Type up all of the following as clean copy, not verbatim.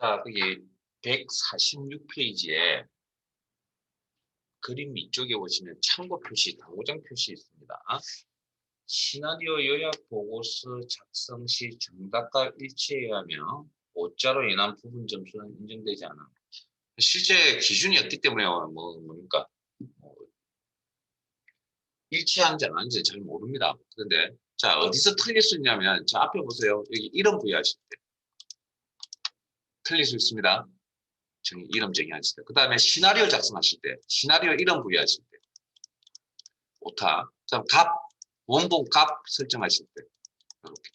자, 거기 146페이지에 그림 위쪽에 보시면 참고 표시, 당구장 표시 있습니다. 시나리오 요약 보고서 작성 시 정답과 일치해야 하며 오자로 인한 부분 점수는 인정되지 않아. 실제 기준이 없기 때문에 뭡니까? 일치하는지 안 하는지 잘 모릅니다. 그런데 자, 어디서 틀릴 수 있냐면 자, 앞에 보세요. 여기 이름 부여하실 때 틀릴 수 있습니다. 이름 정의하실 때. 그 다음에 시나리오 작성하실 때 시나리오 이름 부여하실 때 오타. 그다음 원본 값 설정하실 때 이렇게.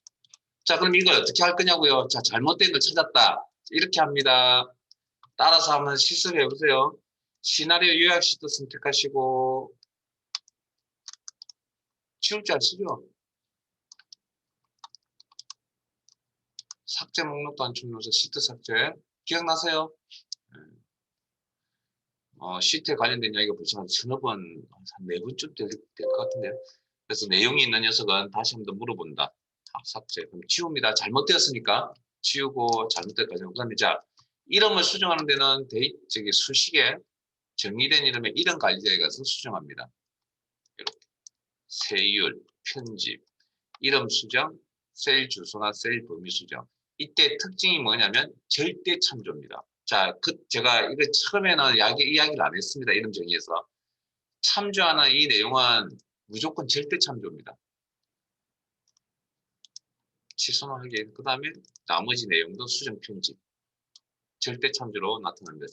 자, 그럼 이걸 어떻게 할 거냐고요? 자, 잘못된 거 찾았다. 이렇게 합니다. 따라서 한번 실습해 보세요. 시나리오 요약 시트 선택하시고 치울 줄 아시죠? 삭제 목록도 안 치우면서 시트 삭제. 기억나세요? 시트에 관련된 이야기가 벌써 한 서너 번, 한 네 번쯤 될 것 같은데요. 그래서 내용이 있는 녀석은 다시 한번 물어본다. 삭제. 그럼 지웁니다. 잘못되었으니까 지우고 잘못됐다지. 그다음에 자, 이름을 수정하는 데는 수식에 정의된 이름의 이름 관리자에 가서 수정합니다. 이렇게 세율, 편집, 이름 수정, 셀 주소나 셀 범위 수정. 이때 특징이 뭐냐면 절대 참조입니다. 자, 제가 이거 처음에는 이야기를 안 했습니다. 이름 정의에서. 참조하는 이 내용은 무조건 절대 참조입니다. 취소는 하게. 그 다음에 나머지 내용도 수정 편집. 절대 참조로 나타납니다.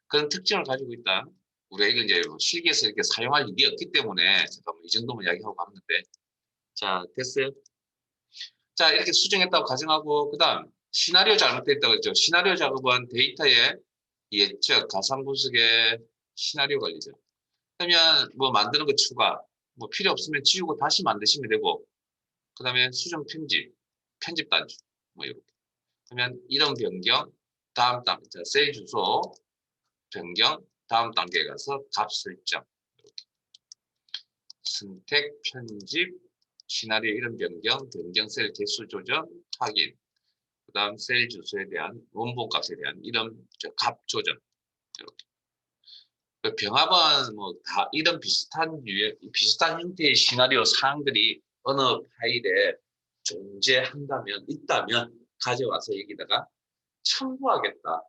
그런 특징을 가지고 있다. 우리가 이걸 이제 실기에서 이렇게 사용할 일이 없기 때문에 잠깐만 이 정도만 이야기하고 갔는데. 자, 됐어요? 자, 이렇게 수정했다고 가정하고, 그 다음, 시나리오 잘못됐다고 했죠. 시나리오 작업은 데이터의 예측, 가상 분석의 시나리오 관리죠. 그러면 뭐 만드는 거 추가, 뭐 필요 없으면 지우고 다시 만드시면 되고, 그 다음에 수정 편집 단추, 뭐 이렇게. 그러면 이름 변경, 다음 단계, 셀 주소 변경, 다음 단계에 가서 값 설정, 이렇게. 선택, 편집, 시나리오 이름 변경, 변경 셀 개수 조정, 확인. 그 다음 셀 주소에 대한 원본 값에 대한 이름 값 조정. 이렇게. 병합은 뭐 다 이런 비슷한 형태의 시나리오 사항들이 어느 파일에 있다면 가져와서 여기다가 첨부하겠다.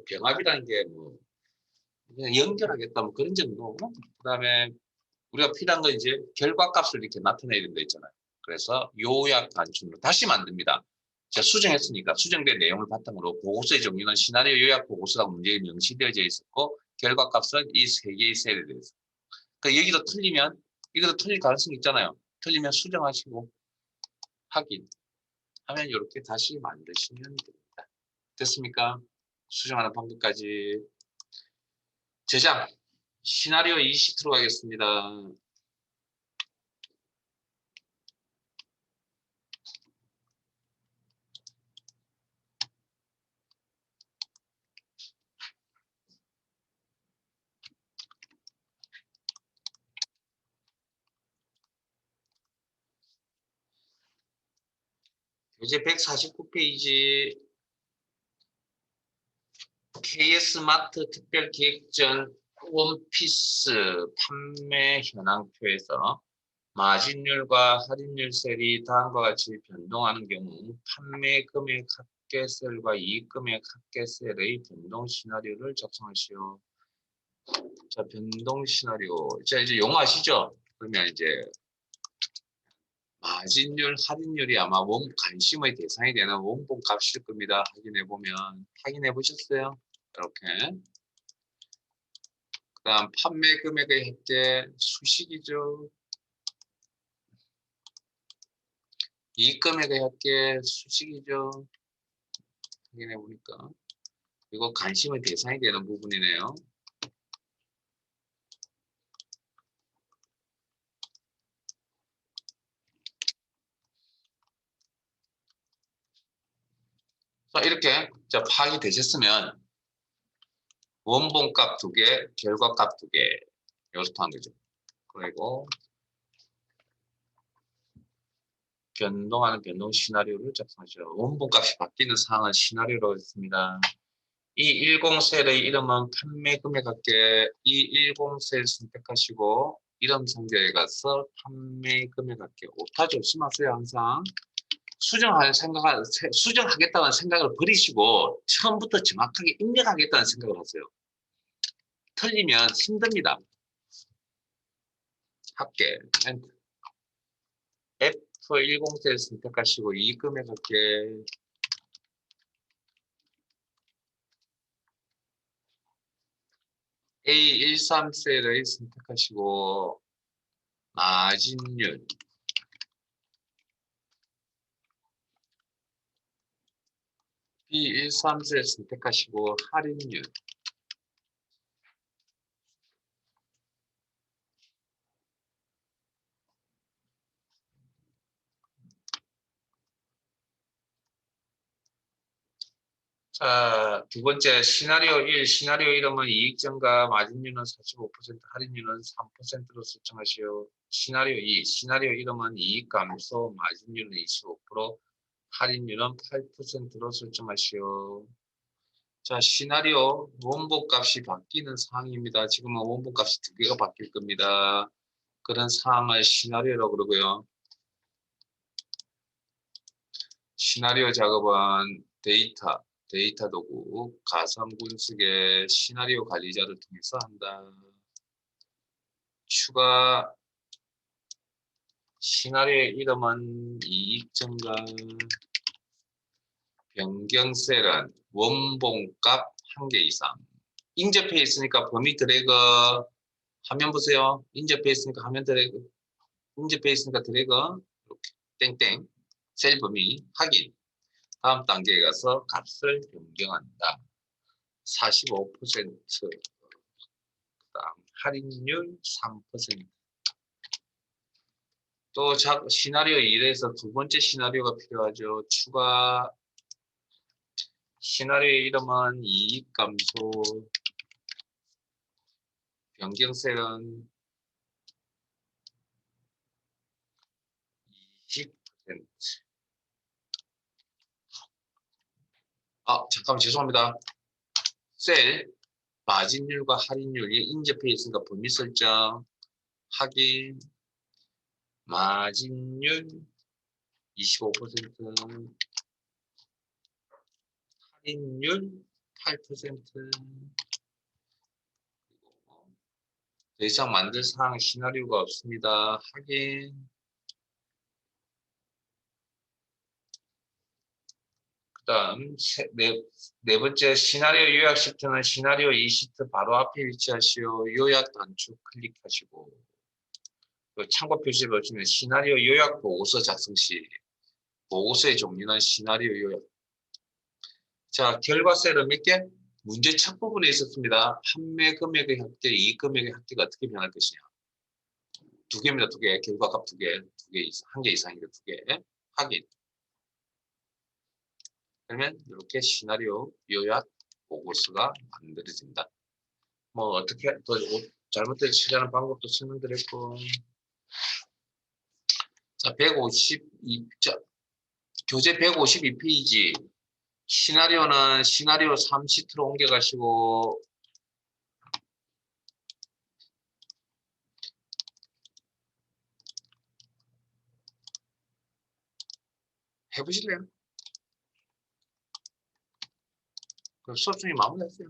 병합이라는 게 뭐 그냥 연결하겠다 뭐 그런 정도. 그다음에 우리가 필요한 건 이제 결과값을 이렇게 나타내야 된다 있잖아요. 그래서 요약 단순으로 다시 만듭니다. 제가 수정했으니까 수정된 내용을 바탕으로 보고서의 종류는 시나리오 요약 보고서라고 문제에 명시되어져 있었고 결과값은 이 세 개의 셀에 대해서. 그 여기도 틀리면 이것도 틀릴 가능성이 있잖아요. 틀리면 수정하시고 확인 하면 이렇게 다시 만드시면 됩니다. 됐습니까? 수정하는 방법까지. 저장 시나리오 20으로 가겠습니다. 이제 149페이지 KS마트 특별기획전 원피스 판매 현황표에서 마진율과 할인율 셀이 다음과 같이 변동하는 경우 판매 금액 합계 셀과 이익 금액 합계 셀의 변동 시나리오를 작성하시오. 자, 변동 시나리오. 자, 이제 용어 아시죠? 그러면 이제 마진율, 할인율이 아마 관심의 대상이 되는 원본 값일 겁니다. 확인해 보셨어요? 이렇게. 그 다음 판매 금액의 합계 수식이죠. 이익 금액의 합계 수식이죠. 확인해 보니까. 이거 관심의 대상이 되는 부분이네요. 자, 이렇게 파악이 되셨으면 원본값 2개, 결과값 2개 이렇게 하는 거죠. 그리고 변동하는 변동 시나리오를 작성하죠. 원본값이 바뀌는 상황을 시나리오라고 했습니다. 이 10셀의 이름은 판매 금액할게. 이 10셀 선택하시고 이름 상자에 가서 판매 금액할게. 오타 조심하세요. 항상 수정하겠다는 생각을 버리시고 처음부터 정확하게 입력하겠다는 생각을 하세요. 틀리면 힘듭니다. 합계 F10셀 선택하시고 이 금액할게. A13셀을 선택하시고 마진율 B13셀 선택하시고 할인율 자, 두 번째 시나리오 1, 시나리오 이름은 이익 증가, 마진율은 45%, 할인율은 3%로 설정하시오. 시나리오 2, 시나리오 이름은 이익 감소, 마진율은 25%, 할인율은 8%로 설정하시오. 자, 시나리오 원본 값이 바뀌는 사항입니다. 지금은 원본 값이 두 개가 바뀔 겁니다. 그런 사항을 시나리오라고 그러고요. 시나리오 작업은 데이터 도구, 가상 분석의 시나리오 관리자를 통해서 한다. 추가 시나리오의 이름은 이익 증가, 변경 셀은 원본값 1개 이상. 인접해 있으니까 범위 드래그 화면 보세요. 인접해 있으니까 화면 드래그, 인접해 있으니까 드래그 이렇게 땡땡 셀 범위 확인. 다음 단계에 가서 값을 변경한다. 45%, 그다음 할인율 3%. 또 시나리오 1에서 두 번째 시나리오가 필요하죠. 추가 시나리오의 이름은 이익 감소, 변경세는 20%. 잠깐만 죄송합니다. 셀 마진율과 할인율이 인접해 있으니까 범위 설정 확인. 마진율 25%, 할인율 8%. 더 이상 만들 사항 시나리오가 없습니다. 확인. 그다음 네 번째 시나리오 요약 시트는 시나리오 2시트 바로 앞에 위치하시오. 요약 단축 클릭하시고 참고 표시를 보시면 시나리오 요약 보고서 작성 시 보고서의 종류는 시나리오 요약. 자, 결과 셀은 몇 개? 문제 첫 부분에 있었습니다. 판매 금액의 합계, 이익 금액의 합계가 어떻게 변할 것이냐. 두 개입니다. 두 개. 결과값 두 개. 한 개 이상이니까 두 개. 확인. 그러면 이렇게 시나리오 요약 보고서가 만들어진다. 뭐 어떻게 또 잘못된 처리하는 방법도 설명드렸고. 자, 152자 교재 152페이지 시나리오는 시나리오 3시트로 옮겨가시고 해보실래요? 그럼 수업 중에 마무리하세요.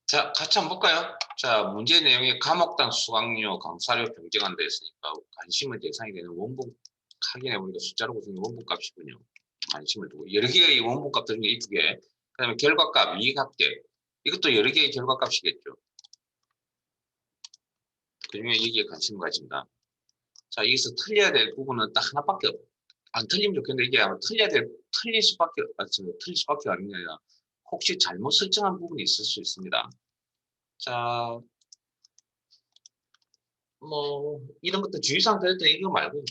자, 같이 한번 볼까요? 자, 문제 내용에 과목당 수강료, 강사료 변경한다 했으니까 관심의 대상이 되는 원본 확인해 보니까 숫자로 고정된 원본 값이군요. 관심을 두고 여러 개의 원본 값들 중에 이 두 개, 그다음에 결과값, 이익합계, 이것도 여러 개의 결과값이겠죠. 그중에 여기에 관심을 가진다. 자, 여기서 틀려야 될 부분은 딱 하나밖에 없어. 안 틀리면 좋겠는데 이게 아마 틀릴 수밖에 아니라 혹시 잘못 설정한 부분이 있을 수 있습니다. 자, 뭐 이런 것도 주의사항 들었더니 이거 말고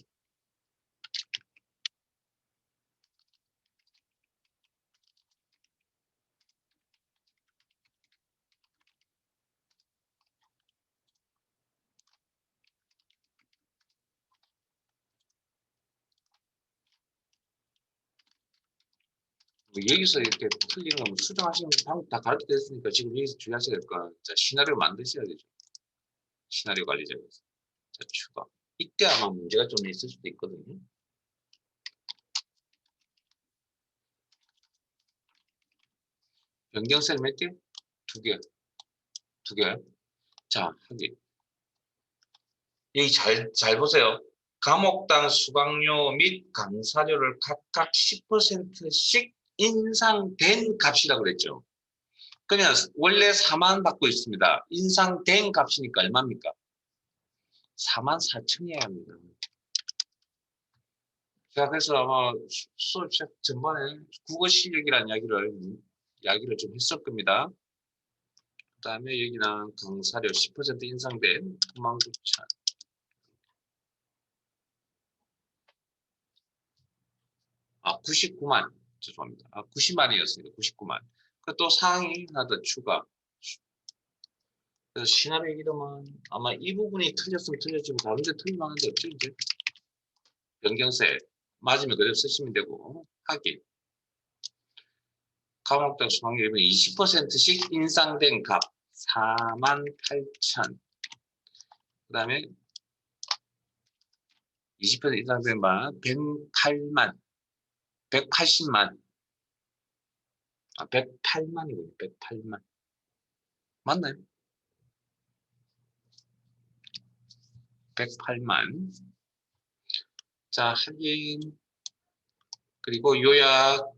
뭐 여기서 이렇게 틀리는 거 수정하시는 방법 다 가르쳐드렸으니까 지금 여기서 주의하셔야 될 거. 자, 시나리오 만드셔야 되죠. 시나리오 관리자에서. 자, 추가. 이때 아마 문제가 좀 있을 수도 있거든요. 변경셀 몇 개? 두 개. 두 개. 자, 하기. 여기 잘 보세요. 과목당 수강료 및 강사료를 각각 10%씩 인상된 값이라고 그랬죠. 그러면 원래 4만 받고 있습니다. 인상된 값이니까 얼마입니까? 44,000이어야 합니다. 제가 그래서 아마 수업 시작 전반에 국어 실력이라는 이야기를 좀 했을 겁니다. 그 다음에 여기는 강사료 10% 인상된 99,000. 아, 99만. 죄송합니다. 아, 90만이었습니다. 99만. 그 또 사항이 하나 더 추가. 그래서 시나리오 이름은 아마 이 부분이 틀렸으면 틀렸지만 다른 데 틀릴만한 데 없죠, 이제. 변경세. 맞으면 그대로 쓰시면 되고, 하기. 과목당 수강료는 20%씩 인상된 값. 48,000. 그 다음에 20% 인상된 값. 108만. 180만. 아, 108만이군요. 108만. 맞나요? 108만. 자, 확인. 그리고 요약.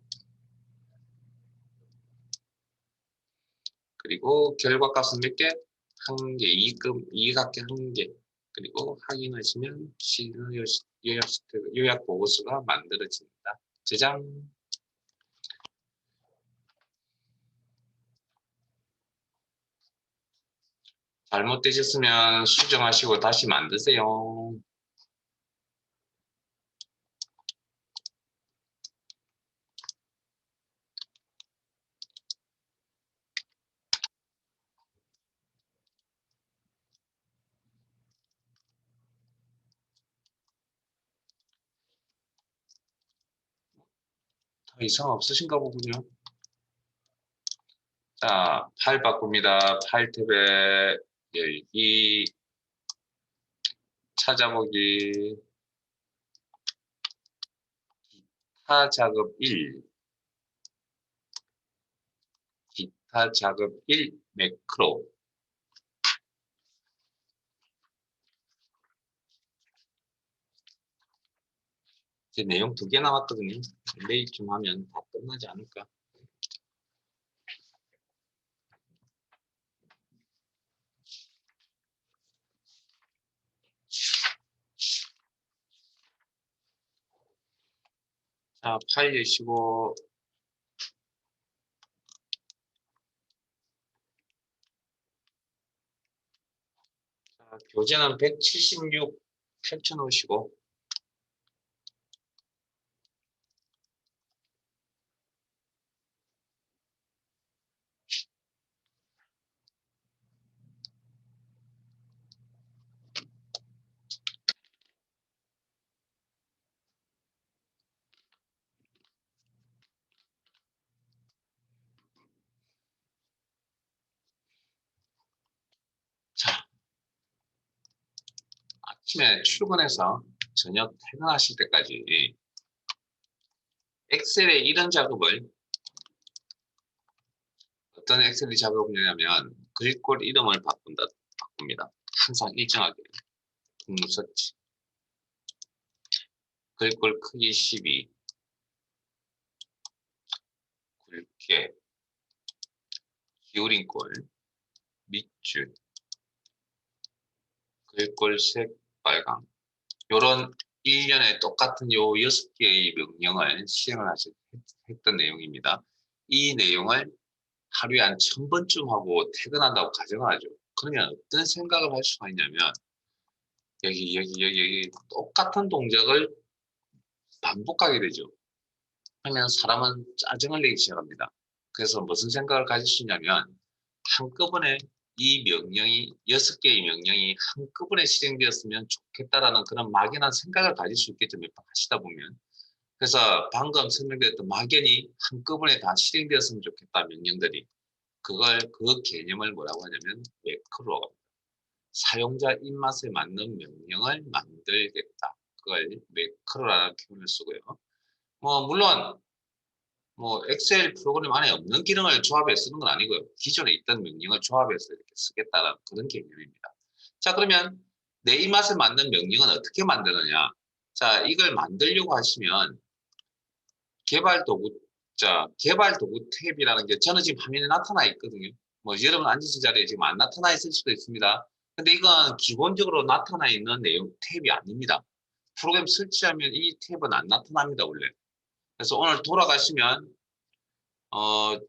그리고 결과값은 몇 개? 한 개. 이익합계 한 개. 그리고 확인하시면 요약 보고서가 만들어집니다. 저장. 잘못되셨으면 수정하시고 다시 만드세요. 더 이상 없으신가 보군요. 자, 파일 바꿉니다. 파일 탭에 열기, 찾아보기, 기타 작업 1, 기타 작업 1 매크로. 이제 내용 두 개 남았거든요. 내일쯤 하면 다 끝나지 않을까. 자, 파일 여시고 자, 교재는 176 펼쳐놓으시고 자, 아침에 출근해서 저녁 퇴근하실 때까지 엑셀에 이런 작업을 어떤 엑셀 작업을 하냐면 글꼴 이름을 바꿉니다. 항상 일정하게. 궁서치. 글꼴 크기 12. 굵게. 기울인 꼴. 밑줄. 글꼴색 빨강. 요런 일련의 똑같은 요 6개의 명령을 시행을 했던 내용입니다. 이 내용을 하루에 한 1000번쯤 하고 퇴근한다고 가정을 하죠. 그러면 어떤 생각을 할 수가 있냐면 여기 똑같은 동작을 반복하게 되죠. 그러면 사람은 짜증을 내기 시작합니다. 그래서 무슨 생각을 가질 수 있냐면 한꺼번에 이 명령이 6개의 명령이 한꺼번에 실행되었으면 좋겠다라는 그런 막연한 생각을 가질 수 있겠죠. 몇 번 하시다 보면. 그래서 방금 설명드렸던 막연히 한꺼번에 다 실행되었으면 좋겠다 명령들이 그 개념을 뭐라고 하냐면 매크로라고 합니다. 사용자 입맛에 맞는 명령을 만들겠다. 그걸 매크로라는 표현을 쓰고요. 물론 엑셀 프로그램 안에 없는 기능을 조합해 쓰는 건 아니고요. 기존에 있던 명령을 조합해서 이렇게 쓰겠다는 그런 개념입니다. 자, 그러면 내 입맛에 맞는 명령은 어떻게 만드느냐? 자, 이걸 만들려고 하시면 개발 도구 탭이라는 게 저는 지금 화면에 나타나 있거든요. 여러분 앉으신 자리에 지금 안 나타나 있을 수도 있습니다. 근데 이건 기본적으로 나타나 있는 내용 탭이 아닙니다. 프로그램 설치하면 이 탭은 안 나타납니다, 원래. 그래서 오늘 돌아가시면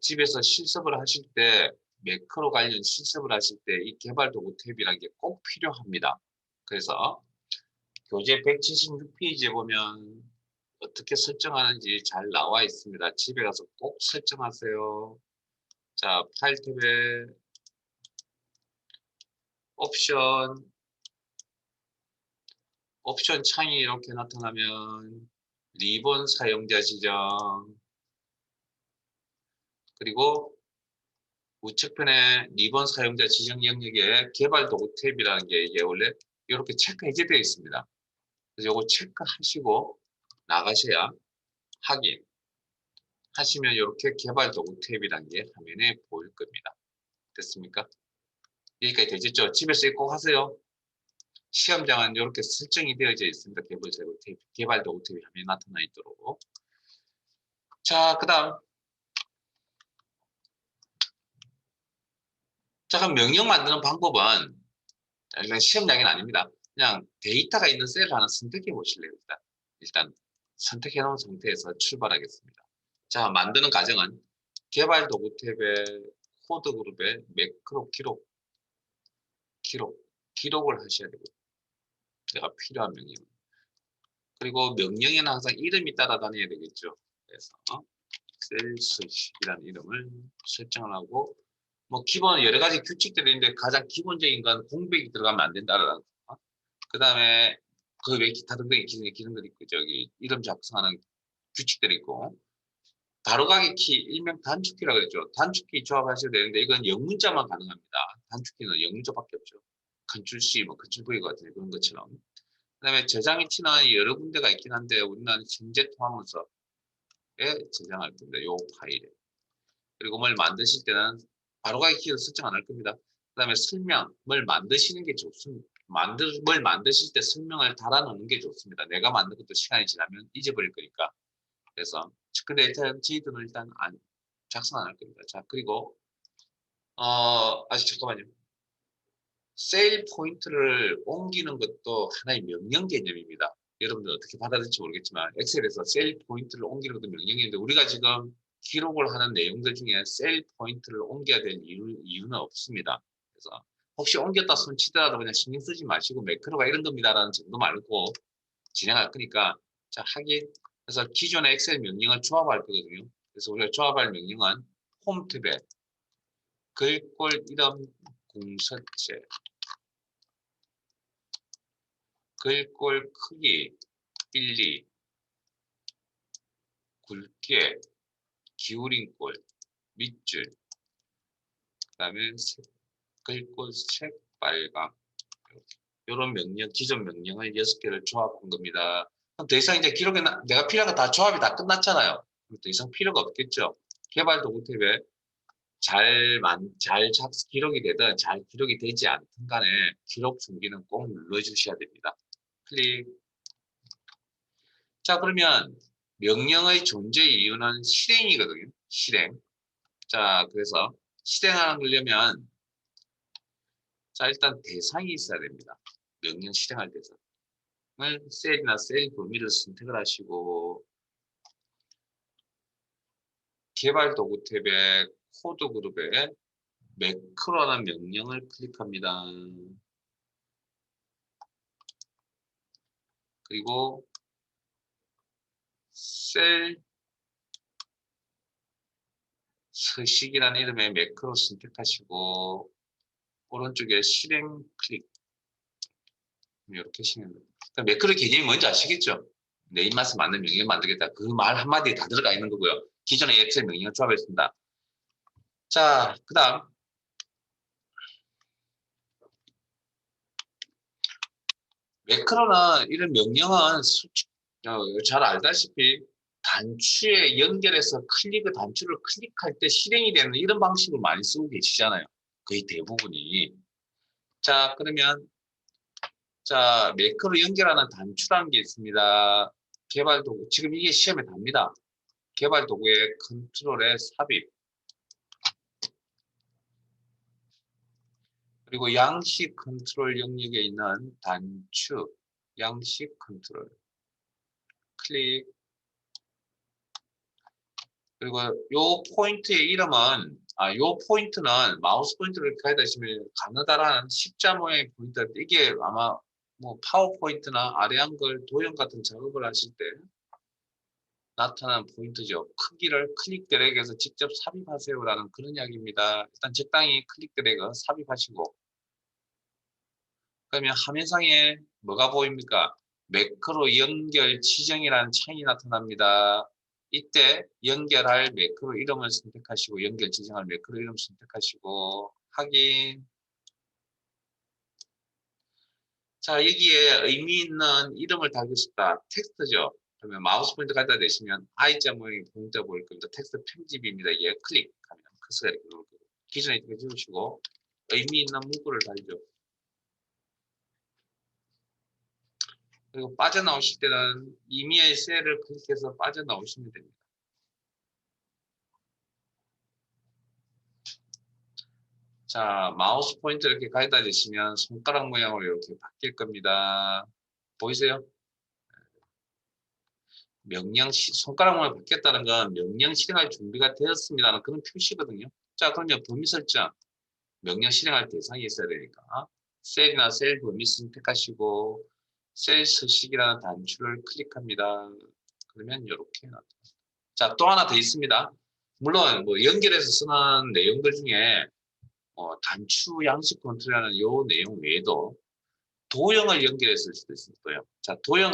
집에서 실습을 하실 때 매크로 관련 실습을 하실 때 이 개발 도구 탭이라는 게 꼭 필요합니다. 그래서 교재 176페이지에 보면 어떻게 설정하는지 잘 나와 있습니다. 집에 가서 꼭 설정하세요. 자, 파일 탭에 옵션 창이 이렇게 나타나면 리본 사용자 지정 그리고 우측편에 리본 사용자 지정 영역에 개발 도구 탭이라는 게 이게 원래 이렇게 체크 해제되어 있습니다. 그래서 이거 체크하시고 나가셔야 확인 하시면 이렇게 개발 도구 탭이라는 게 화면에 보일 겁니다. 됐습니까? 여기까지 되셨죠? 집에서 꼭 하세요. 시험장은 이렇게 설정이 되어져 있습니다. 개발 도구 탭이 화면에 나타나 있도록. 자, 그 다음. 자, 그럼 명령 만드는 방법은 이건 시험장은 아닙니다. 그냥 데이터가 있는 셀을 하나 선택해 보실래요? 일단 선택해 놓은 상태에서 출발하겠습니다. 자, 만드는 과정은 개발 도구 탭의 코드 그룹에 매크로 기록을 하셔야 되고 내가 필요한 명령. 그리고 명령에는 항상 이름이 따라다녀야 되겠죠. 그래서 셀스이라는 이름을 설정을 하고 기본 여러 가지 규칙들이 있는데 가장 기본적인 건 공백이 들어가면 안 된다라는 거. 그 다음에 그 외 기타 등등의 기능들이 있고 이름 작성하는 규칙들이 있고 바로가기 키 일명 단축키라고 그랬죠. 단축키 조합하셔야 되는데 이건 영문자만 가능합니다. 단축키는 영문자밖에 없죠. 컨트롤 C, 컨트롤 V 같은 그런 것처럼. 그 다음에 저장의 키는 여러 군데가 있긴 한데 우리는 현재 통화문서에 저장할 겁니다. 요 파일에. 그리고 뭘 만드실 때는 바로가기 키를 설정 안 할 겁니다. 그 다음에 설명을 만드시는 게 좋습니다. 뭘 만드실 때 설명을 달아놓는 게 좋습니다. 내가 만든 것도 시간이 지나면 잊어버릴 거니까. 그래서 근데 일단 저희들은 일단 작성 안 할 겁니다. 자, 그리고 잠깐만요. 세일 포인트를 옮기는 것도 하나의 명령 개념입니다. 여러분들 어떻게 받아들일지 모르겠지만 엑셀에서 세일 포인트를 옮기는 것도 명령인데 우리가 지금 기록을 하는 내용들 중에 세일 포인트를 옮겨야 될 이유는 없습니다. 그래서 혹시 옮겼다 손치더라도 그냥 신경 쓰지 마시고 매크로가 이런 겁니다라는 정도 말고 진행할 거니까 자 하긴 그래서 기존의 엑셀 명령을 조합할 거거든요. 그래서 우리가 조합할 명령은 홈 탭에 글꼴 이름 궁서체 글꼴 크기 1, 2 굵게 기울인 꼴 밑줄 그 다음에 글꼴 색 빨강 이런 명령 기존 명령을 6개를 조합한 겁니다. 그럼 더 이상 이제 기록에 내가 필요한 거 다 조합이 다 끝났잖아요. 더 이상 필요가 없겠죠. 개발 도구 탭에 기록이 되든 잘 기록이 되지 않든 간에 기록 준비는 꼭 눌러주셔야 됩니다. 클릭. 자, 그러면 명령의 존재 이유는 실행이거든요. 실행. 자, 그래서 실행하려면 자, 일단 대상이 있어야 됩니다. 명령 실행할 대상을 셀이나 셀 범위를 선택을 하시고 개발 도구 탭에 코드 그룹에 매크로라는 명령을 클릭합니다. 그리고 셀 서식이라는 이름의 매크로 선택하시고 오른쪽에 실행 클릭 이렇게 실행합니다. 매크로 개념이 뭔지 아시겠죠? 내 입맛에 맞는 명령을 만들겠다. 그 말 한마디에 다 들어가 있는 거고요. 기존의 엑셀 명령을 조합했습니다. 자, 그 다음 매크로는 이런 명령은 잘 알다시피 단추에 연결해서 단추를 클릭할 때 실행이 되는 이런 방식을 많이 쓰고 계시잖아요. 거의 대부분이. 자, 그러면 자, 매크로 연결하는 단추라는 게 있습니다. 개발 도구. 지금 이게 시험에 답니다. 개발 도구의 컨트롤에 삽입. 그리고 양식 컨트롤 영역에 있는 단추. 양식 컨트롤. 클릭. 그리고 요 포인트의 이름은 요 포인트는 마우스 포인트를 이렇게 가져다 주시면 가느다란 십자 모양의 포인트. 이게 아마 뭐 파워포인트나 아래 한글 도형 같은 작업을 하실 때 나타나는 포인트죠. 크기를 클릭 드래그해서 직접 삽입하세요라는 그런 이야기입니다. 일단 적당히 클릭 드래그 삽입하시고 그러면 화면상에 뭐가 보입니까? 매크로 연결 지정이라는 창이 나타납니다. 이때 연결할 매크로 이름을 선택하시고 연결 지정할 매크로 이름 선택하시고 확인. 자, 여기에 의미 있는 이름을 달고 싶다. 텍스트죠. 그러면 마우스 포인트 갖다 대시면 I자 모양의 포인트가 보일 겁니다. 텍스트 편집입니다. 얘 클릭하면 커서가 이렇게 나올 거고 기존에 이렇게 지우시고 의미 있는 문구를 달죠. 그리고 빠져나오실 때는 임의의 셀을 클릭해서 빠져나오시면 됩니다. 자, 마우스 포인트 이렇게 가져다 대시면 손가락 모양으로 이렇게 바뀔 겁니다. 보이세요? 손가락 모양 바뀌었다는 건 명령 실행할 준비가 되었습니다는 그런 표시거든요. 자, 그러면 범위 설정. 명령 실행할 대상이 있어야 되니까. 셀이나 셀 범위 선택하시고 셀 서식이라는 단추를 클릭합니다. 그러면 이렇게 나타납니다. 자, 또 하나 더 있습니다. 물론 뭐 연결해서 쓰는 내용들 중에 단추 양식 컨트롤하는 이 내용 외에도 도형을 연결해서 쓸 수도 있어요. 자, 도형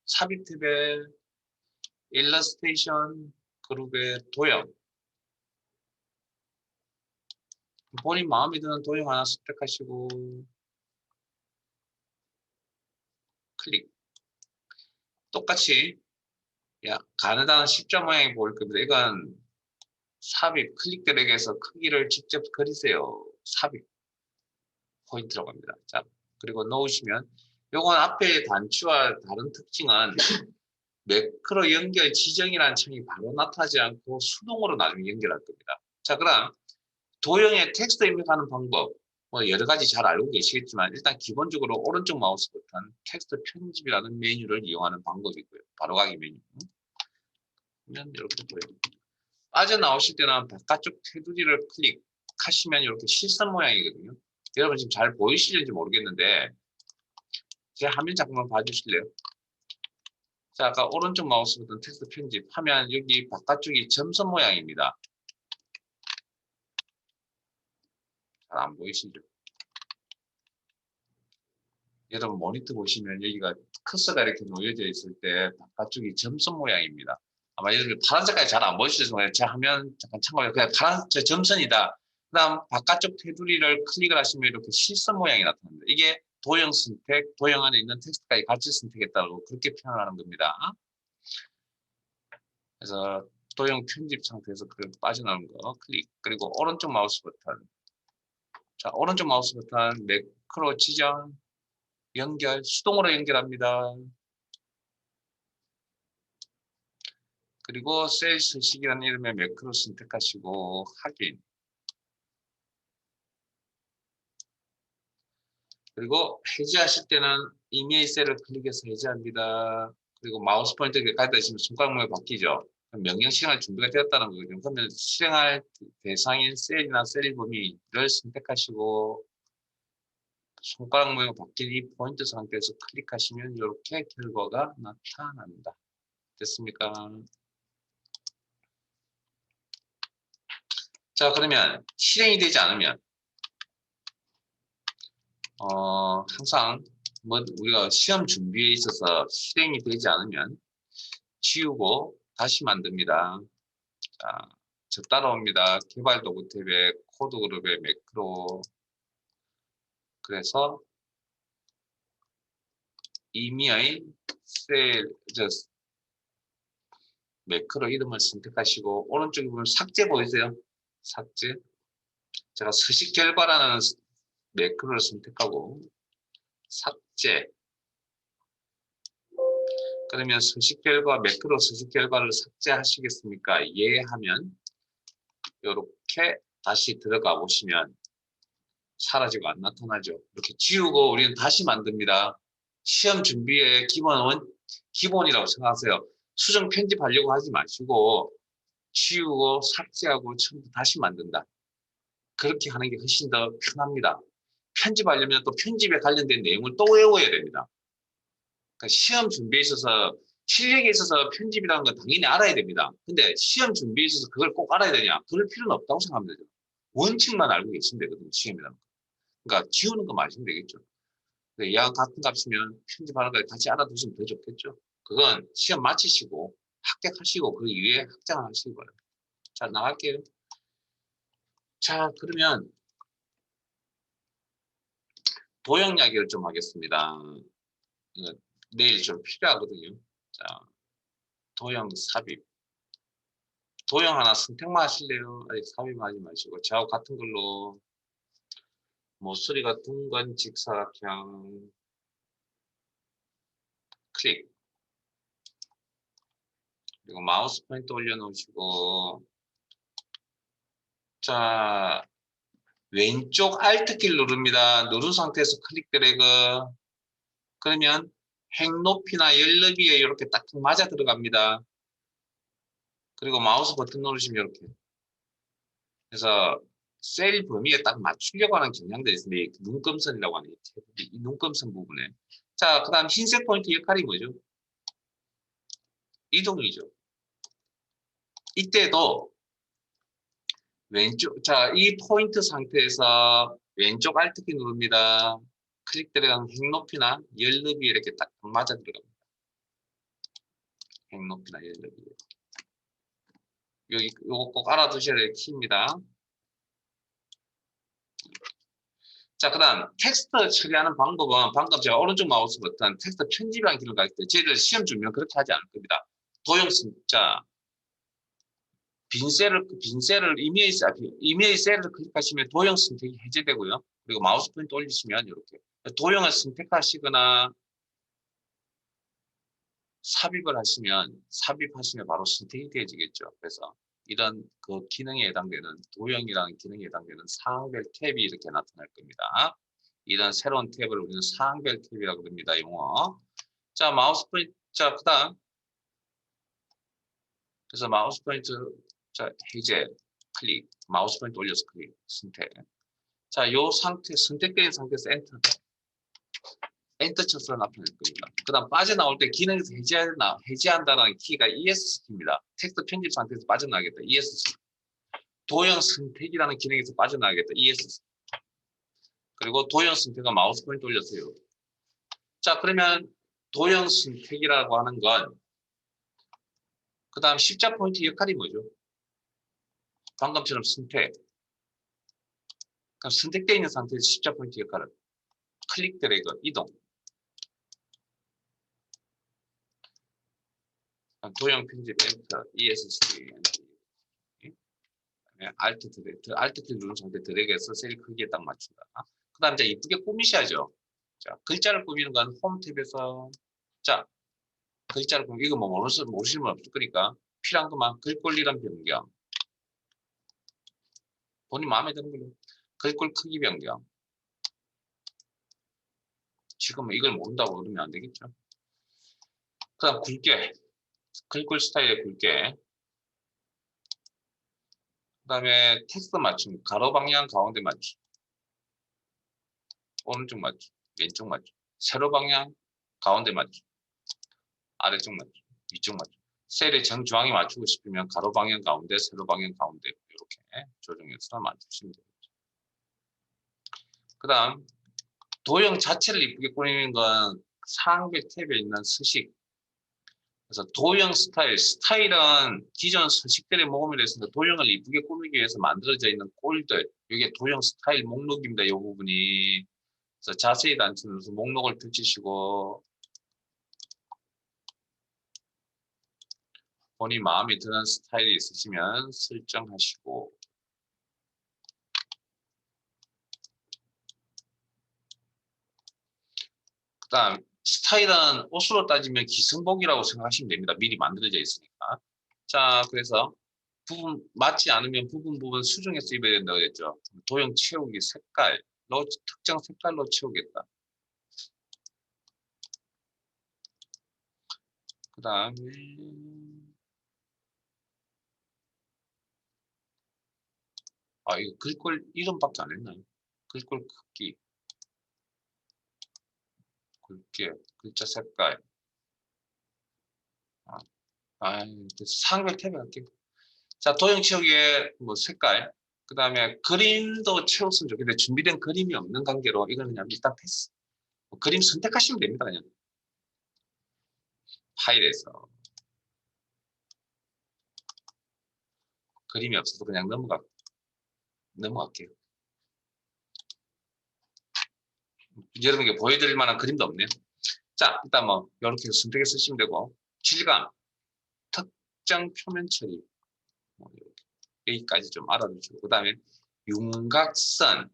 삽입 탭에 일러스트레이션 그룹의 도형. 본인 마음에 드는 도형 하나 선택하시고 클릭. 똑같이 가느다란 십자 모양이 보일 겁니다. 이건 삽입 클릭 드래그해서 크기를 직접 그리세요. 삽입 포인트라고 합니다. 자, 그리고 넣으시면 요건 앞에 단추와 다른 특징은 매크로 연결 지정이라는 창이 바로 나타나지 않고 수동으로 나중에 연결할 겁니다. 자, 그럼 도형에 텍스트 입력하는 방법 뭐 여러 가지 잘 알고 계시겠지만 일단 기본적으로 오른쪽 마우스 버튼 텍스트 편집이라는 메뉴를 이용하는 방법이고요. 바로가기 메뉴. 그러면 이렇게 보여요. 빠져나오실 때는 바깥쪽 테두리를 클릭하시면 이렇게 실선 모양이거든요. 여러분 지금 잘 보이실지 모르겠는데 제 화면 잠깐만 봐주실래요? 자, 아까 오른쪽 마우스 버튼 텍스트 편집하면 여기 바깥쪽이 점선 모양입니다. 잘 안 보이시죠? 여러분 모니터 보시면 여기가 커서가 이렇게 놓여져 있을 때 바깥쪽이 점선 모양입니다. 아마 여러분 파란 색깔이 잘 안 보이시죠? 제 화면 잠깐 참고해요. 그냥 파란 점선이다. 그 다음 바깥쪽 테두리를 클릭을 하시면 이렇게 실선 모양이 나타납니다. 이게 도형 선택, 도형 안에 있는 텍스트까지 같이 선택했다고 그렇게 표현하는 겁니다. 그래서 도형 편집 상태에서 그 빠져나오는 거 클릭. 그리고 오른쪽 마우스 버튼. 자, 오른쪽 마우스 버튼 매크로 지정, 연결, 수동으로 연결합니다. 그리고 셀 서식이라는 이름의 매크로 선택하시고 확인. 그리고 해제하실 때는 이메일 셀을 클릭해서 해제합니다. 그리고 마우스 포인터를 가져다 주시면 손가락 모양이 바뀌죠. 명령 시간을 준비가 되었다는 거거든요. 그러면 실행할 대상인 셀이나 셀 범위를 선택하시고 손가락 모양이 바뀐 이 포인트 상태에서 클릭하시면 이렇게 결과가 나타납니다. 됐습니까? 자, 그러면 실행이 되지 않으면 항상 우리가 시험 준비에 있어서 실행이 되지 않으면 지우고 다시 만듭니다. 자, 저 따라옵니다. 개발 도구 탭에 코드 그룹의 매크로. 그래서 임의의 매크로 이름을 선택하시고 오른쪽에 보면 삭제 보이세요? 삭제. 제가 서식 결과라는 매크로를 선택하고 삭제. 그러면 서식 결과, 매크로 서식 결과를 삭제하시겠습니까? 예 하면 이렇게 다시 들어가 보시면 사라지고 안 나타나죠. 이렇게 지우고 우리는 다시 만듭니다. 시험 준비의 기본이라고 생각하세요. 수정 편집하려고 하지 마시고 지우고 삭제하고 처음부터 다시 만든다. 그렇게 하는 게 훨씬 더 편합니다. 편집하려면 또 편집에 관련된 내용을 또 외워야 됩니다. 그러니까 시험 준비에 있어서 실력에 있어서 편집이라는 건 당연히 알아야 됩니다. 근데 시험 준비에 있어서 그걸 꼭 알아야 되냐? 그럴 필요는 없다고 생각합니다. 원칙만 알고 계시면 되거든요. 시험이라는 거. 그러니까 지우는 거 마시면 되겠죠. 얘랑 같은 값이면 편집하는 걸 같이 알아두시면 더 좋겠죠. 그건 시험 마치시고 합격하시고 그 이후에 확장을 하시기 바랍니다. 자, 나갈게요. 자, 그러면 도형 이야기를 좀 하겠습니다. 내일 좀 필요하거든요. 자, 도형 삽입. 도형 하나 선택만 하실래요? 아직 삽입하지 마시고 저하고 같은 걸로 모서리가 둥근 직사각형 클릭. 그리고 마우스 포인트 올려놓으시고 자, 왼쪽 Alt키를 누릅니다. 누른 상태에서 클릭 드래그. 그러면 행 높이나 열 너비에 이렇게 딱 맞아 들어갑니다. 그리고 마우스 버튼 누르시면 이렇게. 그래서 셀 범위에 딱 맞추려고 하는 경향들이 있습니다. 눈금선이라고 하는 이 눈금선 부분에. 자, 그 다음 흰색 포인트 역할이 뭐죠? 이동이죠. 이때도 왼쪽, 자, 이 포인트 상태에서 왼쪽 Alt키 누릅니다. 클릭 들어가면 행 높이나 열 너비에 이렇게 딱 맞아 들어갑니다. 행 높이나 열 너비에. 요거 꼭 알아두셔야 될 키입니다. 자, 그 다음 텍스트 처리하는 방법은 방금 제가 오른쪽 마우스 버튼 텍스트 편집이라는 기능을 가질 때 저희들 시험 주면 그렇게 하지 않을 겁니다. 도형 자 빈셀을 이메일 셀을 클릭하시면 도형 선택이 해제되고요. 그리고 마우스 포인트 올리시면 이렇게 도형을 선택하시거나 삽입하시면 바로 선택이 되어지겠죠. 그래서 이런 그 기능에 해당되는 도형이라는 기능에 해당되는 사항별 탭이 이렇게 나타날 겁니다. 이런 새로운 탭을 우리는 사항별 탭이라고 합니다. 용어. 자, 마우스 포인트. 자, 그다음 그래서 마우스 포인트 자, 해제 클릭. 마우스 포인트 올려서 클릭. 선택. 자, 요 상태 선택된 상태에서 엔터. 엔터 쳐서 나타낼 겁니다. 그 다음 빠져나올 때 기능에서 해제한다는 키가 ES 키입니다. 텍스트 편집 상태에서 빠져나가겠다. ES 키. 도형 선택이라는 기능에서 빠져나가겠다. ES 키. 그리고 도형 선택은 마우스 포인트 올렸어요. 자, 그러면 도형 선택이라고 하는 건 그 다음 십자 포인트 역할이 뭐죠? 방금처럼 선택. 그럼 선택되어 있는 상태에서 십자 포인트 역할은 클릭 드래그 이동. 도형 편집 엔터 ESC Alt 드래그, Alt 키 누른 상태 드래그해서 셀 크기에 딱 맞춘다. 그 다음 이제 이쁘게 꾸미셔야죠. 자, 글자를 꾸미는 건 홈 탭에서 자, 글자를 꾸미 이거 뭐 모르시는 분 없을 거니까 필요한 것만 글꼴이란 변경. 본인 마음에 드는 걸로 글꼴 크기 변경. 지금 이걸 모른다고 그러면 안 되겠죠. 그 다음 굵게. 글꼴 스타일의 굵게. 그 다음에 텍스트 맞춤. 가로 방향 가운데 맞춤. 오른쪽 맞춤. 왼쪽 맞춤. 세로 방향 가운데 맞춤. 아래쪽 맞춤. 위쪽 맞춤. 셀의 정중앙에 맞추고 싶으면 가로 방향 가운데, 세로 방향 가운데 이렇게 조정해서 맞추시면 됩니다. 그 다음 도형 자체를 이쁘게 꾸미는 건 상백 탭에 있는 서식. 그래서 도형 스타일은 기존 서식들의 모음이라 해서 도형을 이쁘게 꾸미기 위해서 만들어져 있는 꼴들. 이게 도형 스타일 목록입니다. 이 부분이. 그래서 자세히 단추면서 목록을 펼치시고 본인 마음에 드는 스타일이 있으시면 설정하시고 그 다음 스타일은 옷으로 따지면 기성복이라고 생각하시면 됩니다. 미리 만들어져 있으니까. 자, 그래서 부분 맞지 않으면 부분 수정해서 입어야 된다고 했죠. 도형 채우기 색깔로 특정 색깔로 채우겠다. 그 다음에 이거 글꼴 이름밖에 안 했나요? 글꼴 크기, 굵게, 글자 색깔. 상별 탭에 할게요. 자, 도형 채우기에 뭐 색깔, 그 다음에 그림도 채웠으면 좋겠는데 준비된 그림이 없는 관계로 이거는 그냥 일단 패스. 그림 선택하시면 됩니다. 그냥 파일에서 그림이 없어서 그냥 넘어갈게요. 여러분에게 보여드릴 만한 그림도 없네요. 자, 일단 뭐 이렇게 선택해 쓰시면 되고 질감, 특정 표면 처리 뭐 여기까지 좀 알아두시고 그 다음에 윤곽선,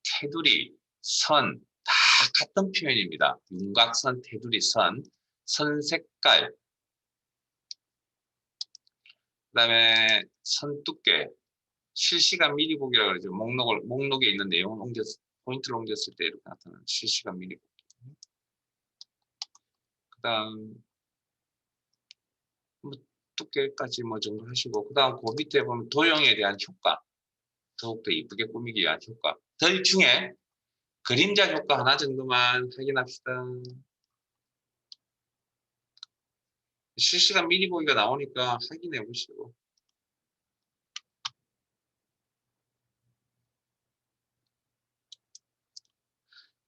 테두리, 선 다 같은 표현입니다. 윤곽선, 테두리, 선 색깔, 그 다음에 선 두께, 실시간 미리 보기라고 그러죠. 목록에 있는 내용을 포인트를 옮겼을 때 이렇게 나타나는 실시간 미리 보기. 그 다음 뭐 두께까지 뭐 정도 하시고 그 다음 그 밑에 보면 도형에 대한 효과, 더욱더 이쁘게 꾸미기 위한 효과. 들 중에 그림자 효과 하나 정도만 확인합시다. 실시간 미리 보기가 나오니까 확인해 보시고.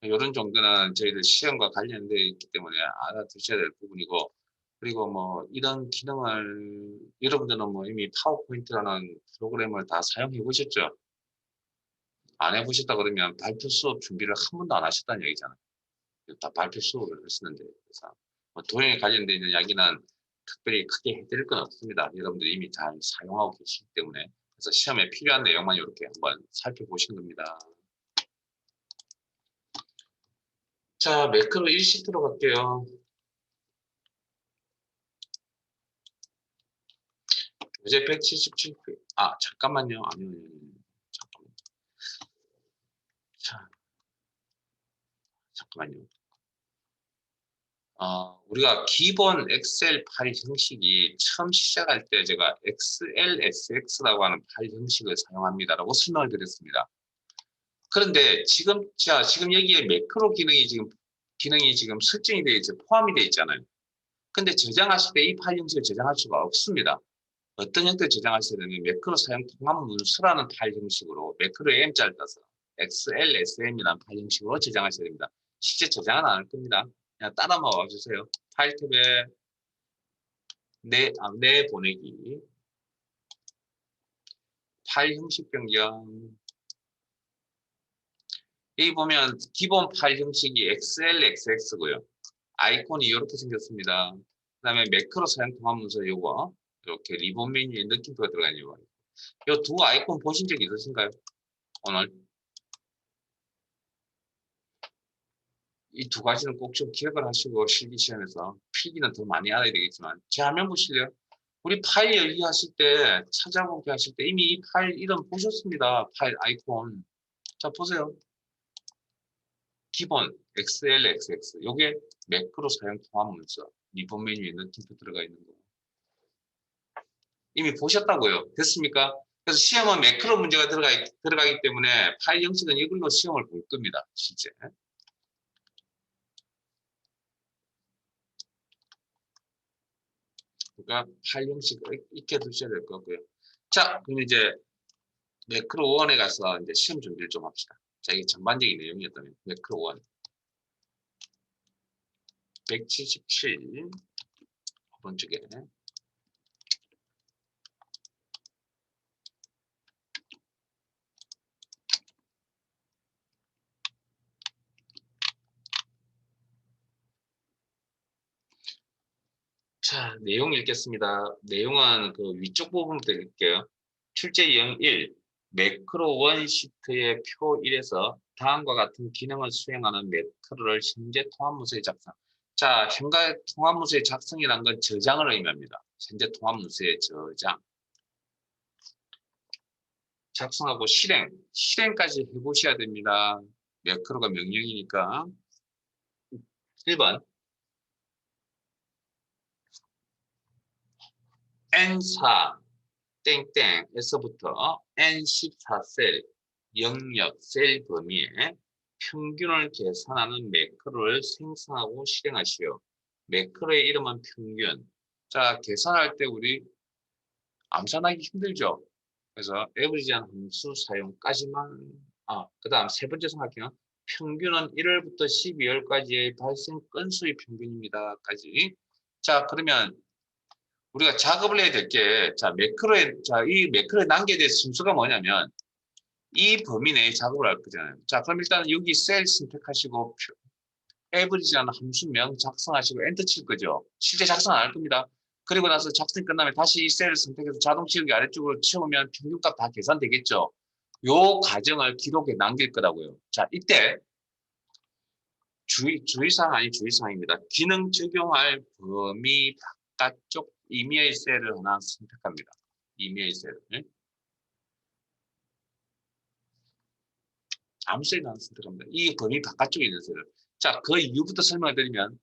이런 정도는 저희들 시험과 관련되어 있기 때문에 알아두셔야 될 부분이고, 그리고 뭐 이런 기능을 여러분들은 뭐 이미 파워포인트라는 프로그램을 다 사용해 보셨죠? 안 해보셨다 그러면 발표 수업 준비를 한 번도 안 하셨다는 얘기잖아요. 다 발표 수업을 하시는데, 그래서 뭐 도형에 관련되어 있는 이야기는 특별히 크게 해드릴 건 없습니다. 여러분들이 이미 잘 사용하고 계시기 때문에. 그래서 시험에 필요한 내용만 이렇게 한번 살펴보시는 겁니다. 자, 매크로 1시트로 갈게요. 교재 177페이지. 잠깐만요. 아니요. 잠깐만요. 자, 잠깐만요. 우리가 기본 엑셀 파일 형식이 처음 시작할 때 제가 XLSX라고 하는 파일 형식을 사용합니다라고 설명을 드렸습니다. 그런데 지금 여기에 매크로 기능이 지금 설정이 되어 있어 포함이 되어 있잖아요. 근데 저장하실 때 이 파일 형식을 저장할 수가 없습니다. 어떤 형태로 저장하셔야 되냐면 매크로 사용 통합 문서라는 파일 형식으로 매크로에 M자를 떠서 XLSM이라는 파일 형식으로 저장하셔야 됩니다. 실제 저장은 안 할 겁니다. 그냥 따라만 와주세요. 파일 탭에 내 보내기 파일 형식 변경 여기 보면 기본 파일 형식이 XLXX고요. 아이콘이 이렇게 생겼습니다. 그다음에 매크로 사용 통합 문서 요거 이렇게 리본 메뉴에 느낌표가 들어가 있는 거. 요 두 아이콘 보신 적 있으신가요? 오늘 이 두 가지는 꼭 좀 기억을 하시고 실기 시험에서 필기는 더 많이 알아야 되겠지만 제 화면 보실래요? 우리 파일 열기 하실 때 찾아보기 하실 때 이미 이 파일 이름 보셨습니다. 파일 아이콘. 자 보세요. 기본 XLXX 요게 매크로 사용 통합 문서 리본 메뉴에 느낌표 들어가 있는 거. 이미 보셨다고요. 됐습니까? 그래서 시험은 매크로 문제가 들어가기 때문에 파일 형식은 이걸로 시험을 볼 겁니다. 실제. 그러니까 파일 형식을 익혀 두셔야 될 거고요. 자, 그럼 이제 매크로 1에 가서 이제 시험 준비를 좀 합시다. 자, 이게 전반적인 내용이었다면 매크로 1 177 오른쪽에 자, 내용 읽겠습니다. 내용은 그 위쪽 부분부터 읽을게요. 출제 유형 1. 매크로 1 시트의 표 1에서 다음과 같은 기능을 수행하는 매크로를 현재 통합문서에 작성. 자, 현재 통합문서의 작성이란 건 저장을 의미합니다. 현재 통합문서의 저장. 작성하고 실행까지 해보셔야 됩니다. 매크로가 명령이니까. 1번. N4 땡땡에서부터 N14셀 영역 셀 범위에 평균을 계산하는 매크로를 생성하고 실행하시오. 매크로의 이름은 평균. 자, 계산할 때 우리 암산하기 힘들죠. 그래서 에버리지한 함수 사용까지만 그 다음 세 번째 생각해요. 평균은 1월부터 12월까지의 발생 건수의 평균입니다.까지. 자, 그러면 우리가 작업을 해야 될 게, 이 매크로에 남겨야 순서가 뭐냐면, 이 범위 내에 작업을 할 거잖아요. 자, 그럼 일단 여기 셀 선택하시고, 에버리지라는 함수명 작성하시고, 엔터 칠 거죠. 실제 작성 안 할 겁니다. 그리고 나서 작성이 끝나면 다시 이 셀을 선택해서 자동 치우기 아래쪽으로 치우면 평균값 다 계산되겠죠. 요 과정을 기록에 남길 거라고요. 자, 이때 주의사항입니다. 기능 적용할 범위 바깥쪽 임의의 셀을 하나 선택합니다. 임의의 셀을. 아무 셀을 하나 선택합니다. 이 범위 바깥쪽에 있는 셀을. 자, 그 이유부터 설명을 드리면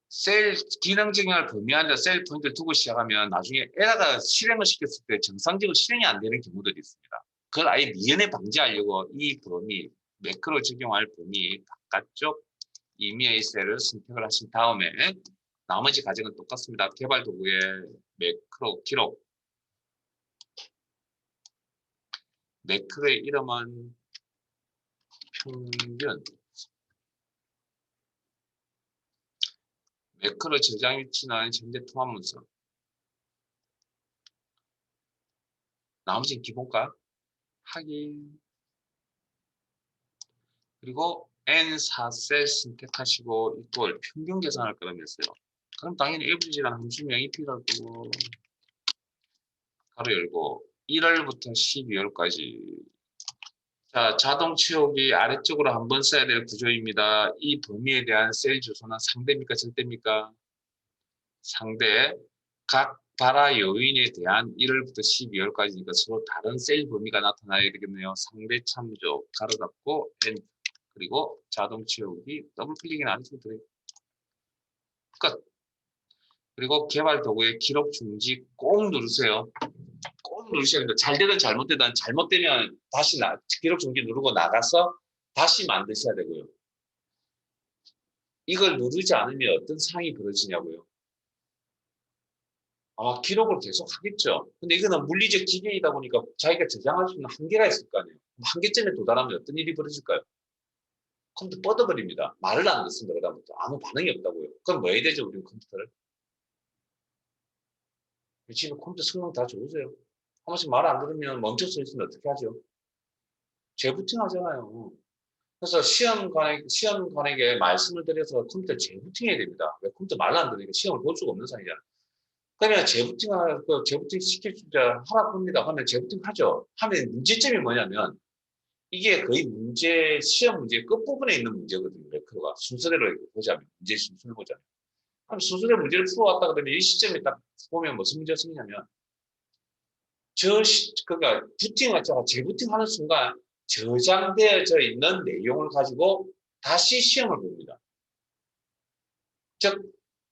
셀 기능 적용할 범위 안에 셀 포인트를 두고 시작하면 나중에 에러가 실행을 시켰을 때 정상적으로 실행이 안 되는 경우들이 있습니다. 그걸 아예 미연에 방지하려고 이 범위, 매크로 적용할 범위 바깥쪽 임의의 셀을 선택을 하신 다음에 나머지 과정은 똑같습니다. 개발 도구에 매크로 기록. 매크로의 이름은 평균. 매크로 저장 위치는 현재 통합 문서. 나머지는 기본값 확인. 그리고 N4셀 선택하시고 이걸 평균 계산할 거라면서요. 그럼 당연히 average라는 함수명이 필요할 거고 가로 열고 1월부터 12월까지. 자, 자동 치우기 아래쪽으로 한번 써야 될 구조입니다. 이 범위에 대한 셀 주소는 상대입니까? 절대입니까? 상대. 각 발화 요인에 대한 1월부터 12월까지니까 서로 다른 셀 범위가 나타나야 되겠네요. 상대 참조, 가로 닫고, N. 그리고 자동 치우기, 더블 클릭이나 안 해도 돼요. 끝. 그리고 개발 도구의 기록 중지 꼭 누르세요. 꼭 누르셔야 됩니다. 잘 되든 잘못되든 잘못되면 다시 기록 중지 누르고 나가서 다시 만드셔야 되고요. 이걸 누르지 않으면 어떤 상황이 벌어지냐고요. 기록을 계속 하겠죠. 근데 이거는 물리적 기계이다 보니까 자기가 저장할 수 있는 한계가 있을 거 아니에요. 한계점에 도달하면 어떤 일이 벌어질까요? 컴퓨터 뻗어버립니다. 말을 안 듣습니다. 그다음부터 아무 반응이 없다고요. 그럼 뭐 해야 되죠, 우리 컴퓨터를? 지금 컴퓨터 성능 다 좋으세요. 한 번씩 말 안 들으면 멈춰 서 있으면 어떻게 하죠? 재부팅 하잖아요. 그래서 시험 관에게 말씀을 드려서 컴퓨터 재부팅해야 됩니다. 왜 컴퓨터 말로 안 들으니까 시험을 볼 수가 없는 상황이잖아요. 그러면 재부팅 시킬 줄 하라고 합니다. 하면 재부팅 하죠. 하면 문제점이 뭐냐면 이게 거의 시험 문제 끝부분에 있는 문제거든요. 매크로가 순서대로 보자면, 문제 순서를 보자면. 그럼 순서대로 문제를 풀어왔다 그러면 이 시점에 딱 보면 무슨 문제가 생기냐면 그러니까 재부팅하는 순간 저장되어져 있는 내용을 가지고 다시 시험을 봅니다. 즉,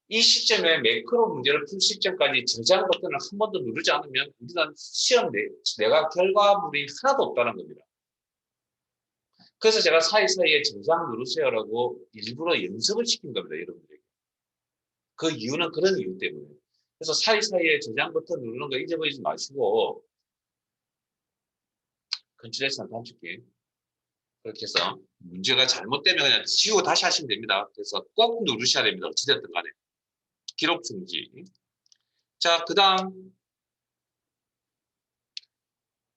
이 시점에 매크로 문제를 풀 시점까지 저장 버튼을 한 번도 누르지 않으면 우리는 시험 내가 결과물이 하나도 없다는 겁니다. 그래서 제가 사이사이에 저장 누르세요라고 일부러 연습을 시킨 겁니다, 여러분들에게. 그 이유는 그런 이유 때문에. 그래서 사이사이에 저장 버튼 누르는 거 잊어버리지 마시고, 컨트롤 단축키. 그렇게 해서 문제가 잘못되면 그냥 지우고 다시 하시면 됩니다. 그래서 꼭 누르셔야 됩니다. 어찌됐든 간에. 기록 중지. 자, 그 다음,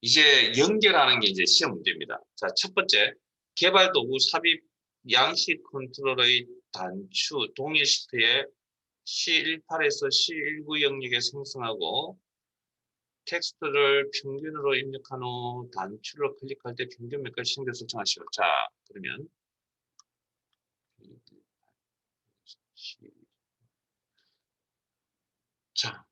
이제 연결하는 게 이제 시험 문제입니다. 자, 첫 번째, 개발 도구 삽입 양식 컨트롤의 단추 동일 시트에 C18에서 C19 영역에 생성하고 텍스트를 평균으로 입력한 후 단추를 클릭할 때 평균 몇 가지 신경 설정하시오. 자, 그러면 자,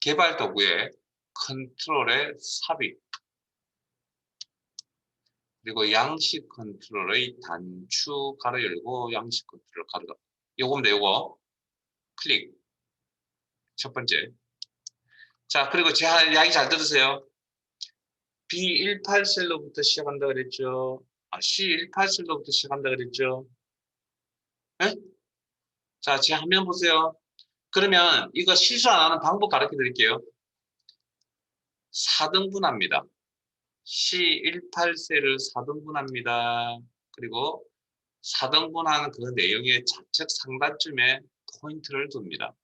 개발 도구에 컨트롤의 삽입 그리고 양식 컨트롤의 단추 가로 열고 양식 컨트롤 가로 닫고 요겁니다. 요거 클릭 첫 번째. 자, 그리고 제 이야기 잘 들으세요. B18셀로부터 시작한다 그랬죠. C18셀로부터 시작한다 그랬죠. 네? 자, 제 화면 보세요. 그러면 이거 실수 안 하는 방법 가르쳐 드릴게요. 4등분합니다. C18셀을 4등분합니다. 그리고 4등분하는 그 내용의 좌측 상단쯤에 포인트를 둡니다.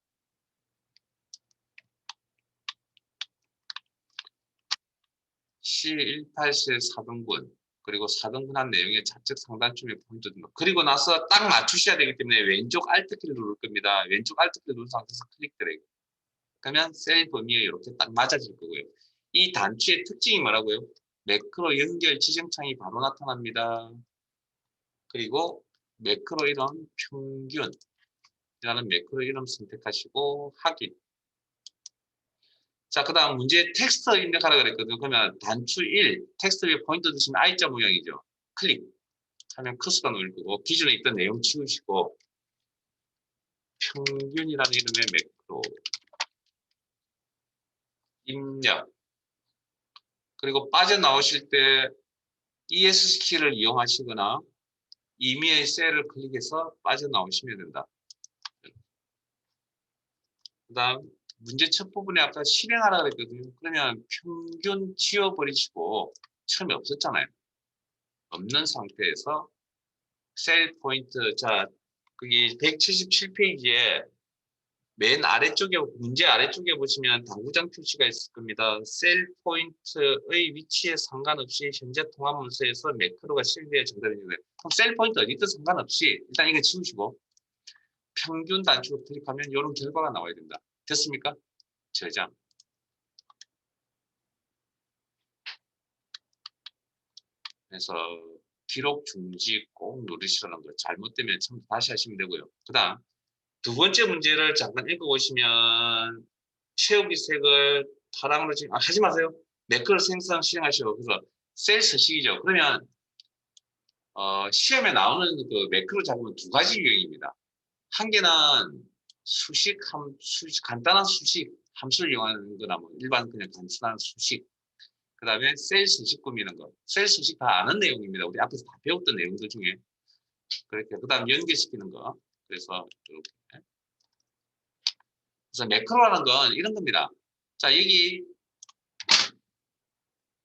C18셀 4등분 그리고 4등분한 내용의 좌측 상단쯤에 포인트 둡니다. 그리고 나서 딱 맞추셔야 되기 때문에 왼쪽 Alt키를 누를 겁니다. 왼쪽 Alt키를 누른 상태에서 클릭 드래그. 그러면 셀 범위에 이렇게 딱 맞아질 거고요. 이 단추의 특징이 뭐라고요? 매크로 연결 지정창이 바로 나타납니다. 그리고 매크로 이름 평균이라는 매크로 이름 선택하시고 확인. 자, 그 다음 문제 텍스트 입력하라 그랬거든요. 그러면 단추 1, 텍스트 위에 포인트 드시면 I자 모양이죠. 클릭 하면 커서가 놓일 거고 기존에 있던 내용 치우시고 평균이라는 이름의 매크로 입력 그리고 빠져나오실 때 ES 키를 이용하시거나 임의의 셀을 클릭해서 빠져나오시면 된다. 그 다음 문제 첫 부분에 아까 실행하라 그랬거든요. 그러면 평균 지워버리시고 처음에 없었잖아요. 없는 상태에서 셀 포인트 자 거기 177페이지에 맨 아래쪽에 문제 아래쪽에 보시면 당구장 표시가 있을 겁니다. 셀 포인트의 위치에 상관없이 현재 통합 문서에서 매크로가 실리에 전달되는 거예요. 그럼 셀 포인트 어디든 상관없이 일단 이거 지우시고 평균 단추로 클릭하면 이런 결과가 나와야 된다. 됐습니까? 저장. 그래서 기록 중지 꼭 누르시라는 거 잘못되면 처음 다시 하시면 되고요. 그 다음 두 번째 문제를 잠깐 읽어보시면 채우기 색을 파랑으로 지금 하지 마세요. 매크로 생성 실행하시고 그래서 셀 서식이죠. 그러면 시험에 나오는 그 매크로 잡으면 두 가지 유형입니다. 한 개는 간단한 수식 함수를 이용하는 거나 뭐 일반 그냥 단순한 수식. 그 다음에 셀 서식 꾸미는 거. 셀 서식 다 아는 내용입니다. 우리 앞에서 다 배웠던 내용들 중에. 그렇게 그 다음 연결시키는 거. 그래서 이렇게. 그래서 매크로라는 건 이런 겁니다. 자, 여기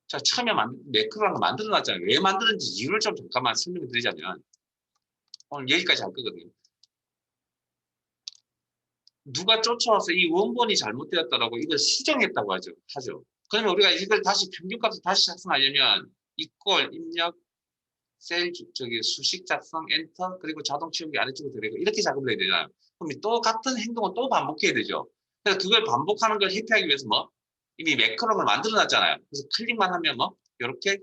자, 처음에 매크로라는 거 만들어 놨잖아요. 왜 만드는지 이유를 좀 잠깐만 설명을 드리자면 오늘 여기까지 할 거거든요. 누가 쫓아와서 이 원본이 잘못되었다라고 이걸 수정했다고 하죠. 그러면 우리가 이걸 다시 평균값을 다시 작성하려면 이꼴 입력 저기 수식 작성 엔터 그리고 자동 치우기 아래쪽으로 들어가고 이렇게 작업을 해야 되잖아요. 그럼 또 같은 행동을 또 반복해야 되죠. 그래서 그걸 반복하는 걸 회피하기 위해서 뭐 이미 매크로를 만들어 놨잖아요. 그래서 클릭만 하면 뭐 이렇게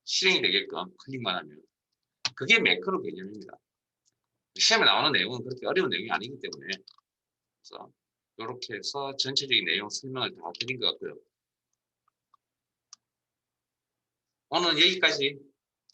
실행이 되게끔 클릭만 하면 그게 매크로 개념입니다. 시험에 나오는 내용은 그렇게 어려운 내용이 아니기 때문에 그래서 이렇게 해서 전체적인 내용 설명을 다 드린 것 같고요. 오늘 여기까지